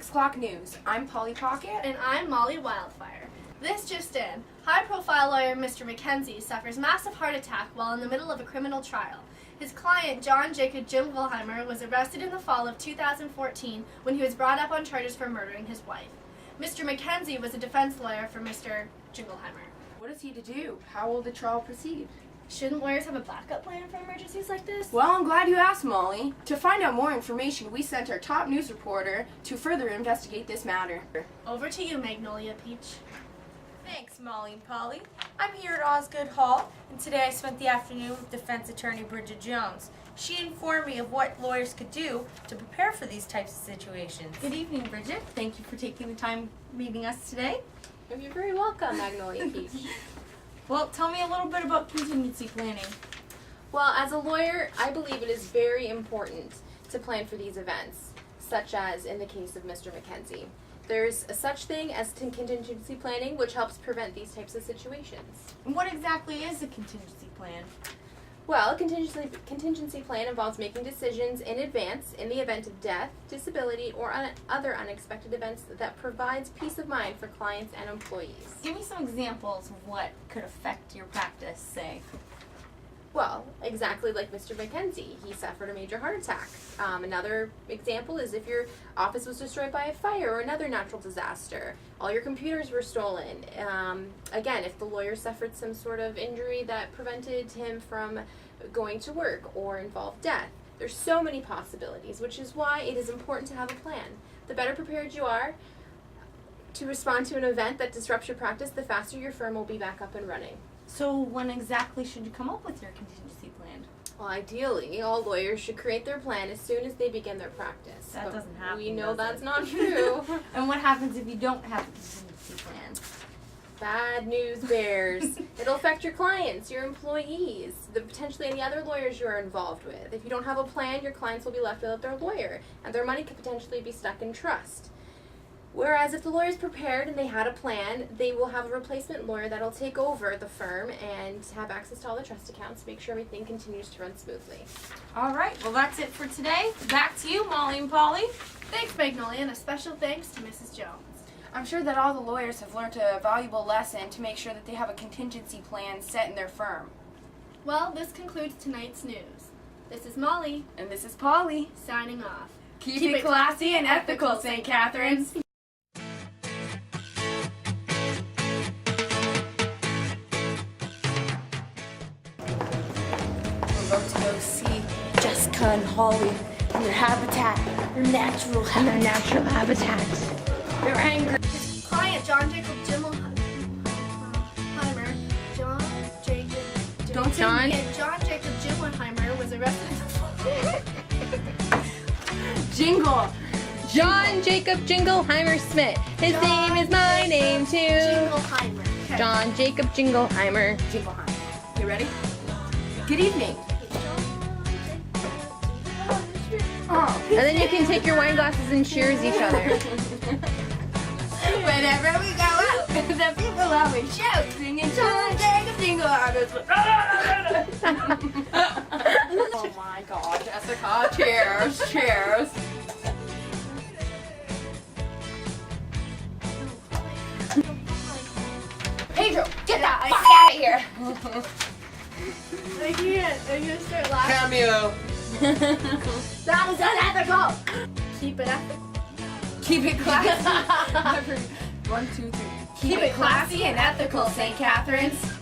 6 o'clock news. I'm Polly Pocket. And I'm Molly Wildfire. This just in. High-profile lawyer Mr. McKenzie suffers massive heart attack while in the middle of a criminal trial. His client, John Jacob Jingleheimer, was arrested in the fall of 2014 when he was brought up on charges for murdering his wife. Mr. McKenzie was a defense lawyer for Mr. Jingleheimer. What is he to do? How will the trial proceed? Shouldn't lawyers have a backup plan for emergencies like this? Well, I'm glad you asked, Molly. To find out more information, we sent our top news reporter to further investigate this matter. Over to you, Magnolia Peach. Thanks, Molly and Polly. I'm here at Osgood Hall, and today I spent the afternoon with defense attorney Bridget Jones. She informed me of what lawyers could do to prepare for these types of situations. Good evening, Bridget. Thank you for taking the time meeting us today. You're very welcome, Magnolia Peach. Well, tell me a little bit about contingency planning. Well, as a lawyer, I believe it is very important to plan for these events, such as in the case of Mr. McKenzie. There's a such thing as contingency planning, which helps prevent these types of situations. And what exactly is a contingency plan? Well, a contingency plan involves making decisions in advance in the event of death, disability, or other unexpected events that provides peace of mind for clients and employees. Give me some examples of what could affect your practice, say. Well, exactly like Mr. McKenzie, he suffered a major heart attack. Another example is if your office was destroyed by a fire or another natural disaster. All your computers were stolen. Again, if the lawyer suffered some sort of injury that prevented him from going to work or involved death. There's so many possibilities, which is why it is important to have a plan. The better prepared you are to respond to an event that disrupts your practice, the faster your firm will be back up and running. So when exactly should you come up with your contingency plan? Well, ideally, all lawyers should create their plan as soon as they begin their practice. That But doesn't happen, we know does that's it? not true. And what happens if you don't have a contingency plan? Bad news bears. It'll affect your clients, your employees, potentially any other lawyers you are involved with. If you don't have a plan, your clients will be left without their lawyer, and their money could potentially be stuck in trust. Whereas if the lawyer's prepared and they had a plan, they will have a replacement lawyer that'll take over the firm and have access to all the trust accounts, make sure everything continues to run smoothly. All right, well that's it for today. Back to you, Molly and Polly. Thanks, Magnolia, and a special thanks to Mrs. Jones. I'm sure that all the lawyers have learned a valuable lesson to make sure that they have a contingency plan set in their firm. Well, this concludes tonight's news. This is Molly, And this is Polly. signing off. Keep it classy and ethical, St. Catharines. We're about to go see Jessica and Holly in their habitat, their natural habitat. They're angry. His client, John Jacob Jingleheimer. Don't say John Jacob Jingleheimer was arrested. Jingle. John Jacob Jingleheimer Smith. His name is my name too. Jingleheimer. Okay. John Jacob Jingleheimer. Jingleheimer. You ready? Good evening. Oh. And then you can take your wine glasses and cheers each other. Whenever we go out, the people always shout, singing John Jacob Jingleheimer. Oh my God, Jessica! Cheers, cheers. Pedro, get that fuck out of here! I can't. I'm gonna start laughing. Cameo. That was unethical. Keep it ethical. Keep it classy. 1, 2, 3. Keep it classy and ethical, St. Catharines.